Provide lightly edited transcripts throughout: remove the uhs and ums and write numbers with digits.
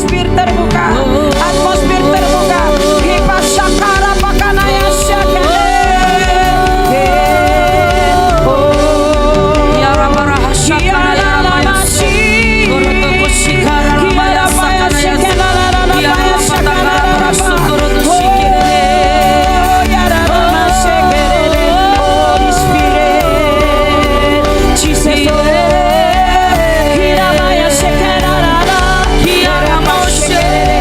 atmosfer terbuka, atmosfer terbuka. Hipa syakara pakanaya syakare. Ya rabara syakara ya ramasi. Goroto shikara ramaya sakana ya. Ya pataka rasukuru shikere. Ya rabara shikere. Holy Spirit, Jesus. Hiramaya shakara. Hiramaya shakara.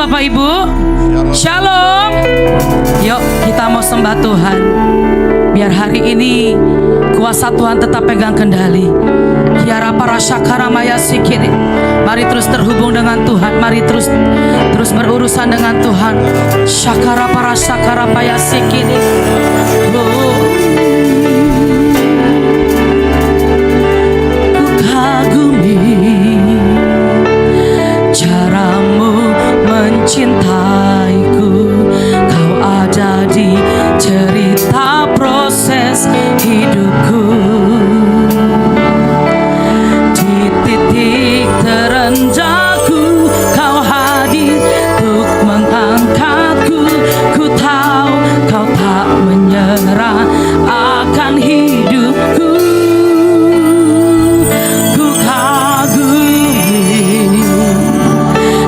Bapak Ibu. Shalom. Yuk kita mau sembah Tuhan. Biar hari ini kuasa Tuhan tetap pegang kendali. Kiara para syakaramaya sikiri. Mari terus terhubung dengan Tuhan. Mari terus berurusan dengan Tuhan. Syakara para syakarapaya sikiri. Ku kagumi caramu mencintaiku. Kau ada di cerita proses hidupku. Di titik terendahku kau hadir untuk mengangkatku. Ku tahu kau tak menyerah akan hidupku. Ku kagumi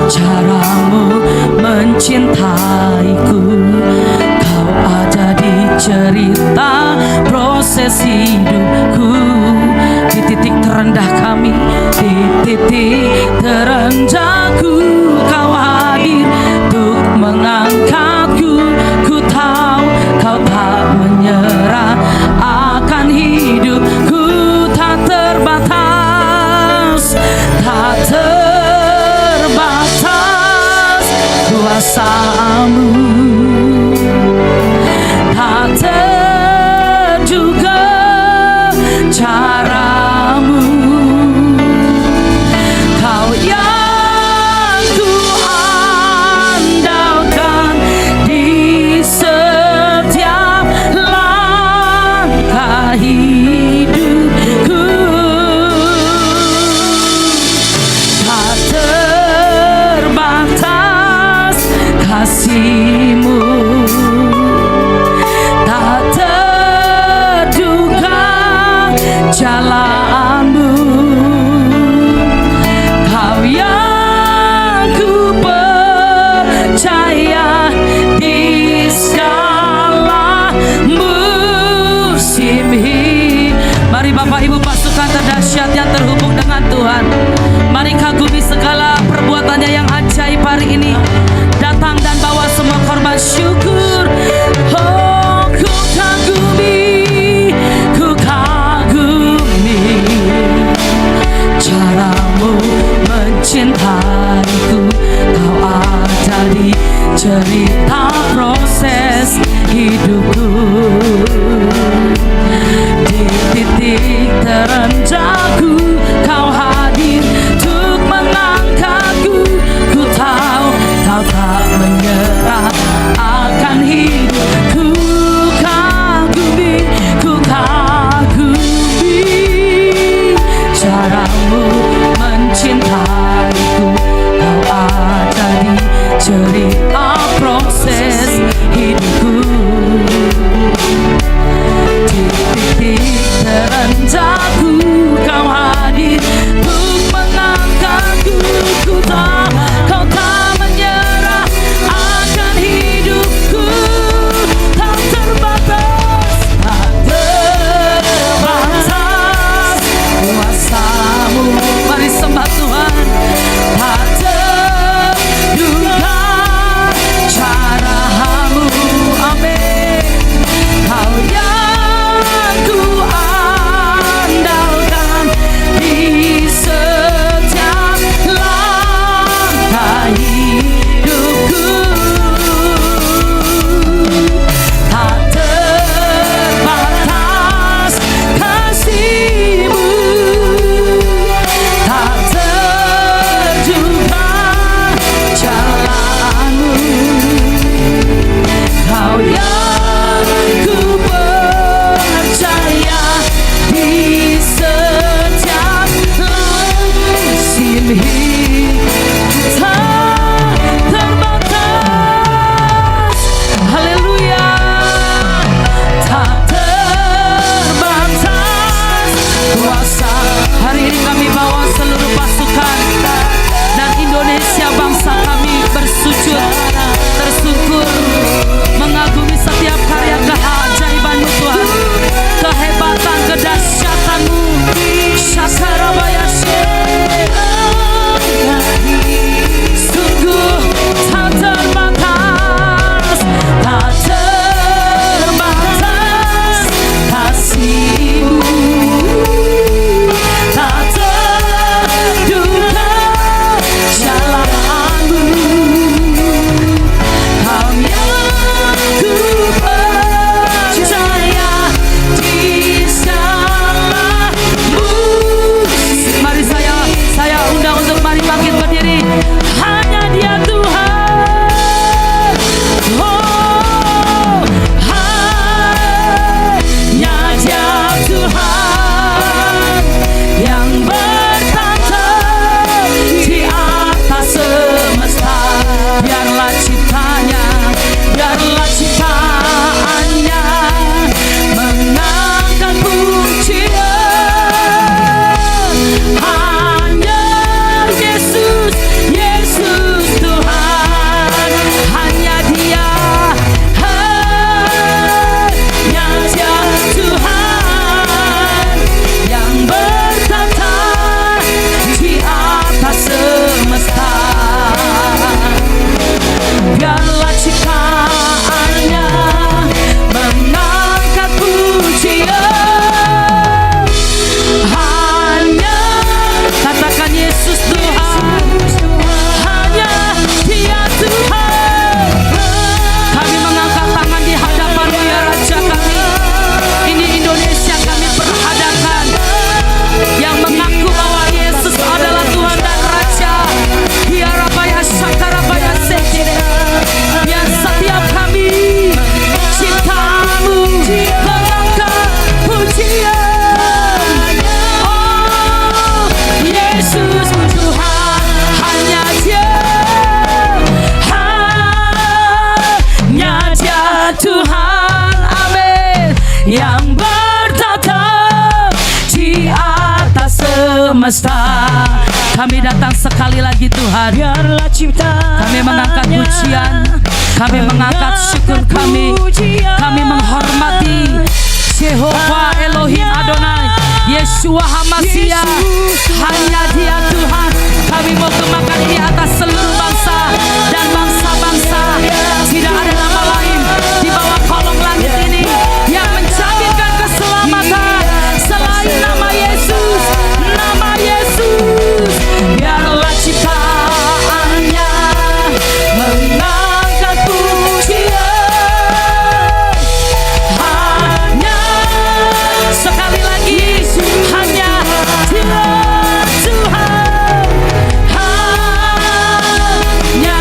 caramu mencintaiku. Kau ada di cerita proses hidupku. Di titik terendah kami, di titik terendahku kau hadir untuk mengangkatku. Ku tahu kau tak menyerah akan hidupku. Tak terbatas, tak terbatas kuasamu. Tak terduga caramu. Kau yang ku andalkan di setiap langkah hidupku. Tak terbatas kasih-Mu. Tak terduga jalan-Mu. Kau yang ku percaya di segala musim hidup. Mari Bapak Ibu pasukan terdahsyat yang terhubung dengan Tuhan. Mari kagumi segala perbuatannya yang ajaib hari ini. Datang dan bawa semua korban syukur. Oh, ku kagumi caramu mencintaiku. Kau ada di cerita proses hidupku. Di titik terendahku kau hadir untuk mengangkatku. Ku tahu kau tak menyerah akan hidupku. Ku kagumi caramu mencintaiku. Kau ada di cerita proses hidupku. Di titik terendahku kau hadir untuk mengangkatku. Ku tahu kau tak menyerah akan hidupku. Tak terbatas, tak terbatas kuasa-Mu. Mari sembah Tuhan. Tak terduga semesta. Kami datang sekali lagi Tuhan. Biarlah ciptaan Kami mengangkat pujian, kami mengangkat syukur kami. Kami menghormati Jehovah Elohim Adonai, Yeshua HaMashiach. Hanya Dia Tuhan. Kami mau gemakan Dia atas seluruh bangsa dan bangsa-bangsa. Tidak ada nama lain di bawah kolong langit ini yang menjaminkan keselamatan selain nama Yesus. Nama Yesus. Biarlah ciptaannya mengangkat pujian. Hanya sekali lagi, hanya Dia Tuhan. Hanya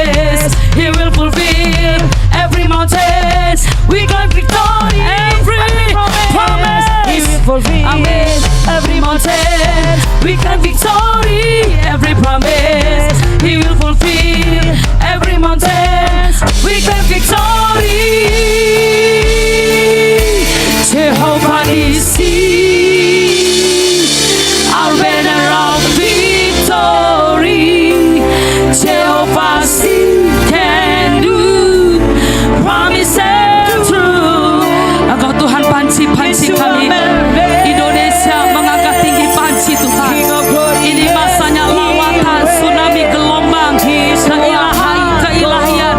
promise. He will fulfill every mountain. We got victory. Every promise. He will fulfill. Amen. Every mountain. We got victory. Every promise. He will fulfill every mountain. We got victory. Jehovah Nissi, our banner of victory. Jehovah can do, promise and true. Engkau Tuhan panci-panci kami. Indonesia mengangkat tinggi panci Tuhan. Ini masanya lawatan, tsunami, gelombang, keilahian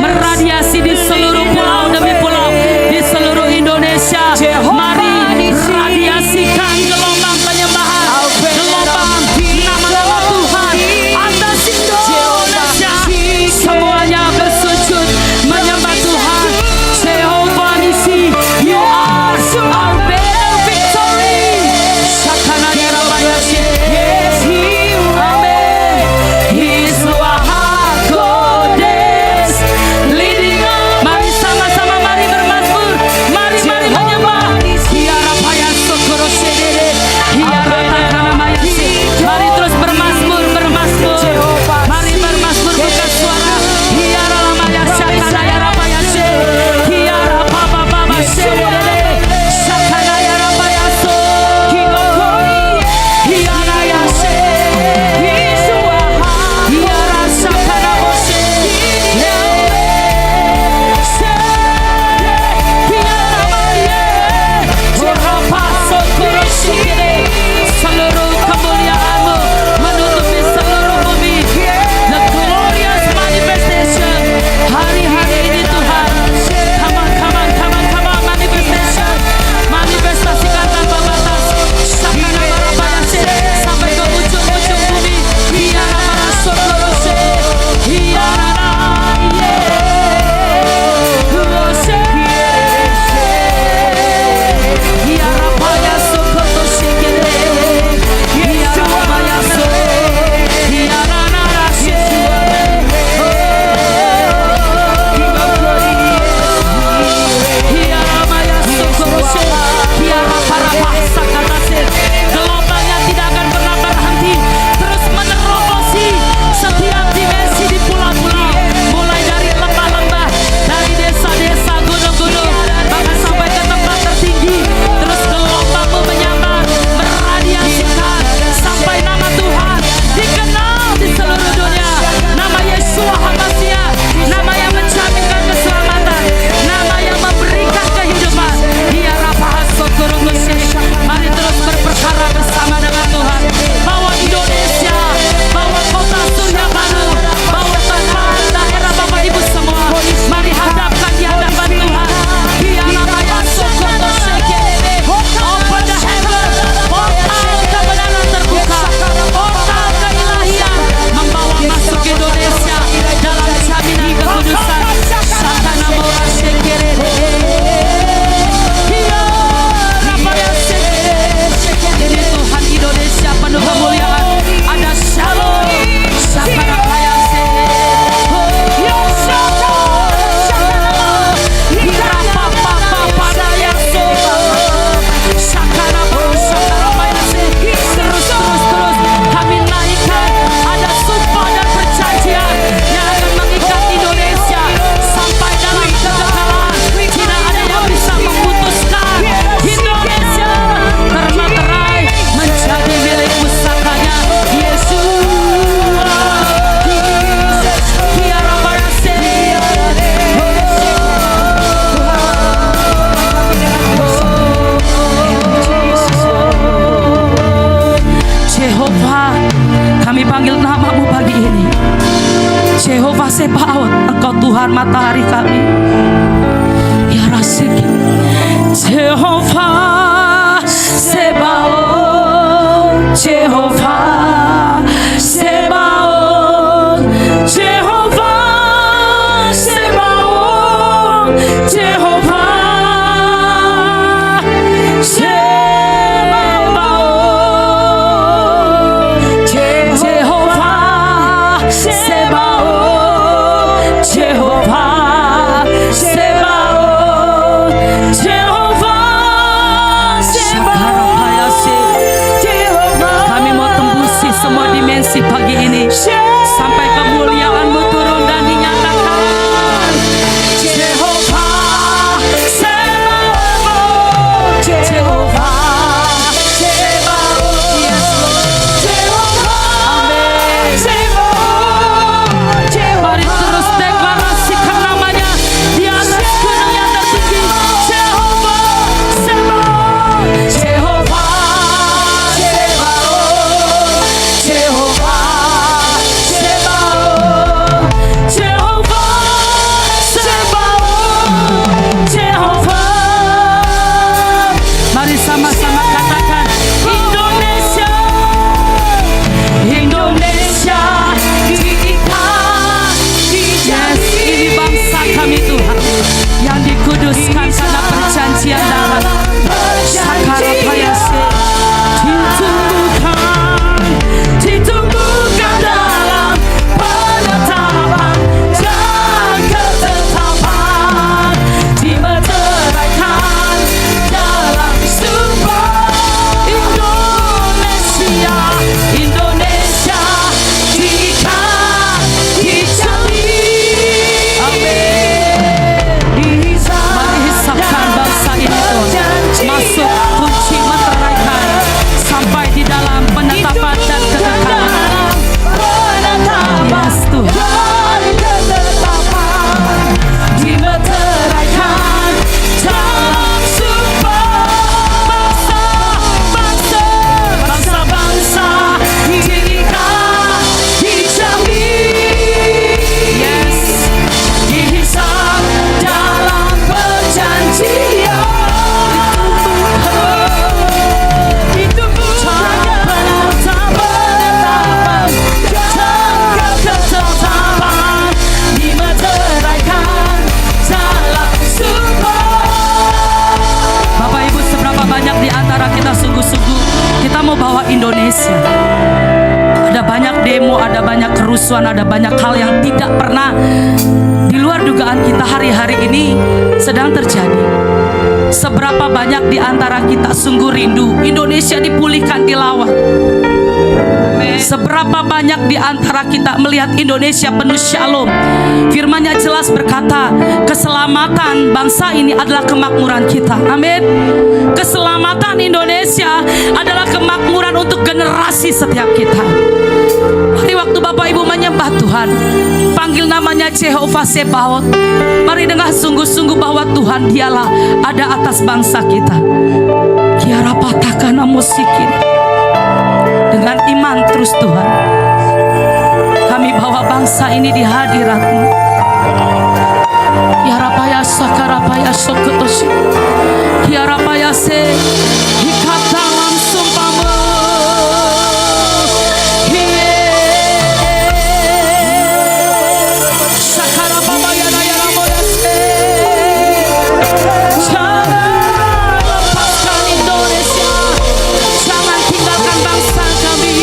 meradiasi di seluruh pulau demi pulau di seluruh Indonesia. Mari radiasikan gelombang penyembahan, gelombang nama-nama Tuhan atas Indonesia. Semuanya bersujud menyembah Tuhan. Jehovah Nissi, you are our banner victory. Sakana Yarabayasi, yes He, amen. He is our goddess leading us. Mari sama-sama, mari bermazmur, mari menyembah. Hiara payas sokoro sedere, hiara takana mayasi. Mari terus bermazmur. Mari bermazmur buka suara. Hiara lamaya sakana yara payase, hiara papa sedere, sakana yara payaso. Hiara yase, hiara sakana bose. Seluruh kemuliaan-Mu menutupi seluruh bumi. The glorious manifestation hari-hari ini Tuhan. Come on, manifestation. Manifestasikan tanpa batas. Sakana marapayase sampai ke ujung-ujung bumi. Hiara marasokorose, hiara hiara payaso koto shikere, hiara payaso, hiara narashe, hiara payaso korose, hiara parapasa katase. Gelombangnya tidak akan pernah berhenti, terus menerobosi setiap dimensi di pulau-pulau, mulai dari lembah-lembah, dari desa-desa, gunung-gunung, bahkan sampai ke tempat tertinggi. Terus gelombang-Mu menyambar, meradiasikan sampai nama Tuhan dikenal di seluruh dunia. Nama Yeshua HaMashiach, nama yang menjaminkan keselamatan, nama yang memberikan kehidupan. Hiara pahaso kurungushe. Mari terus berperkara bersama dengan Tuhan. Bawa Indonesia, bawa kota Surya Baru, bawa tempat daerah Bapak Ibu semua. Mari hadapkan di hadapan Tuhan. Hiara payaso kurungushe. Open the heaven, portal kebenaran terbuka, portal keilahian membawa masuk Indonesia dalam jaminan kekudusan. Sakana mora shekere, hiara payase. Ini Tuhan Indonesia penuh kemuliaan. Ada shalom, sakana payase. Hiara papa yaso. Sakana payase. Terus kami naikkan. Ada sumpah dan perjanjian yang akan mengikat Indonesia sampai dalam kekekalan. Tidak ada yang bisa memutuskan Indonesia termaterai menjadi milik pusakanya Yesus. Hiara payase. Jehovah, kami panggil nama-Mu pagi ini. Jehovah Sebaot, Engkau Tuhan matahari kami. Ya Rasiki, Jehovah Sebaot, Jehovah Sebaot, Jehovah Sebaot, Jehovah Sebaot, Jehovah Sebaot. kerusuhan, ada banyak hal yang tidak pernah di luar dugaan kita hari-hari ini sedang terjadi. Seberapa banyak di antara kita sungguh rindu Indonesia dipulihkan, dilawan. Seberapa banyak di antara kita melihat Indonesia penuh shalom. Firman-Nya jelas berkata, keselamatan bangsa ini adalah kemakmuran kita. Amin. Keselamatan Indonesia adalah kemakmuran untuk generasi setiap kita. Mari waktu Bapak Ibu menyembah Tuhan, panggil namanya Jehovah Sebaot. Mari dengar sungguh-sungguh bahwa Tuhan dialah ada atas bangsa kita. Kiara patahkan musikin. Dengan iman terus Tuhan, kami bawa bangsa ini di hadirat-Mu. Ya Rapaya Sakarapaya Sokotoshi, Ya Rapaya Se Hikata langsung pamu. Sakarapaya Naya Ramoya Se. Jangan lepaskan Indonesia, jangan tinggalkan bangsa kami.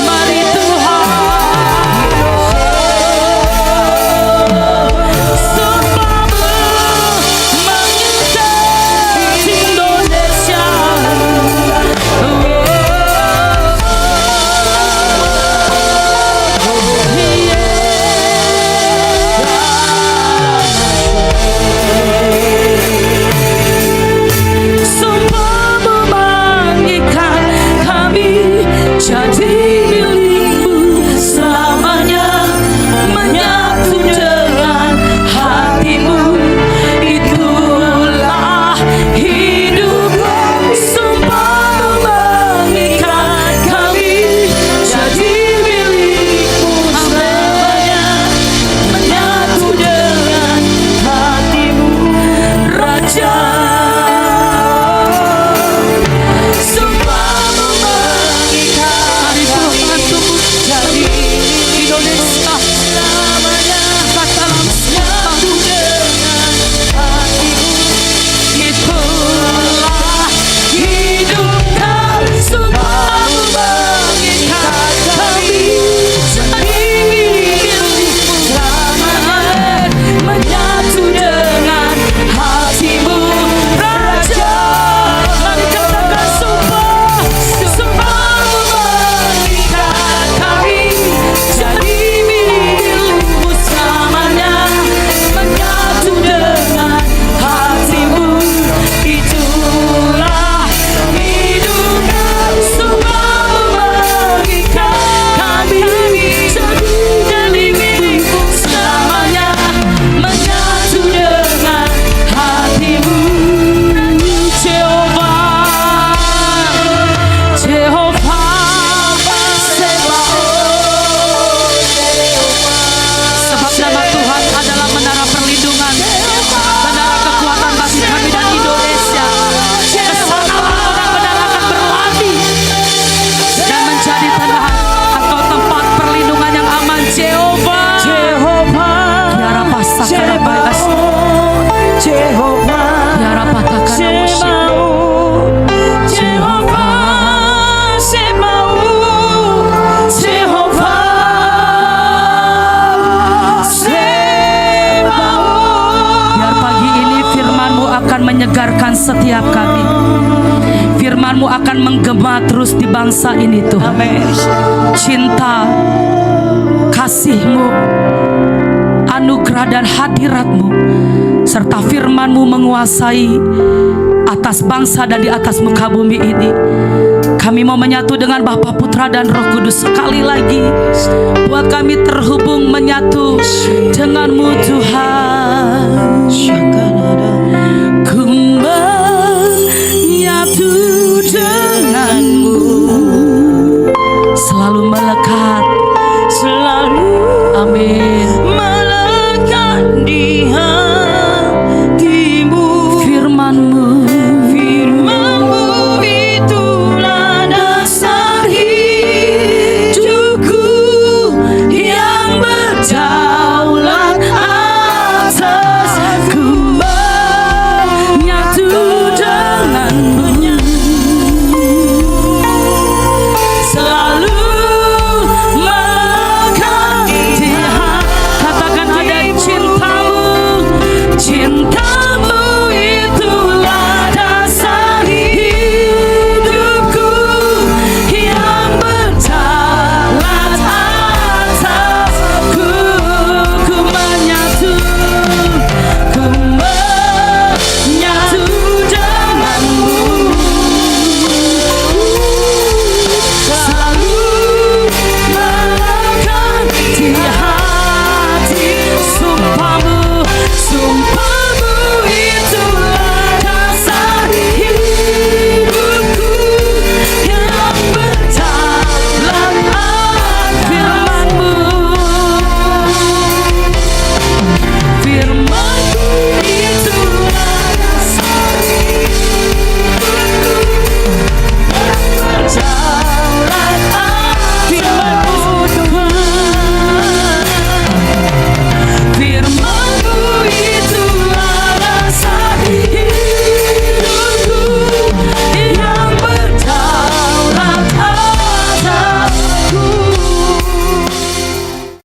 Mari Tuhan, sumpah-Mu mengikat Indonesia. Sumpah-Mu mengikat kami jadi milik-Mu selamanya, menyatu dengan hati-Mu, itulah hidup. Sumpah-Mu mengikat kami jadi milik-Mu selamanya, menyatu dengan hati-Mu, Raja. Sumpah-Mu mengikat kami jadi Indonesia selamanya, dalam menyatu dengan hati-Mu, itulah hidupnya. Sumpah-Mu mengikat kami jadi milik-Mu selamanya, menyatu dengan hati-Mu, Raja. Mari katakan sumpah. Sumpah-Mu mengikat kami jadi milik-Mu selamanya, menyatu dengan hati-Mu, itulah hidupnya. Sumpah-Mu mengikat kami jadi milik-Mu selamanya, menyatu dengan hati-Mu. Jehovah, Jehovah Sebaot. Sebab nama Tuhan adalah menara perlindungan, menara kekuatan bagi kami dan Indonesia. Kesanalah orang benar akan berlari dan menjadi tanah atau tempat perlindungan yang aman. Jehovah, Kiara Pasakara Bayas, Kiara Patakana Musyik. Jehovah Sebaot, Jehovah Sebaot. Biar pagi ini firman-Mu akan menyegarkan setiap kami. Firman-Mu akan menggema terus di bangsa ini Tuhan. Cinta, kasih-Mu, anugerah dan hadirat-Mu serta firman-Mu menguasai atas bangsa dan di atas muka bumi ini. Kami mau menyatu dengan Bapa, Putra dan Roh Kudus sekali lagi. Buat kami terhubung menyatu dengan-Mu Tuhan. Ku menyatu dengan-Mu, selalu melekat, selalu. Amin.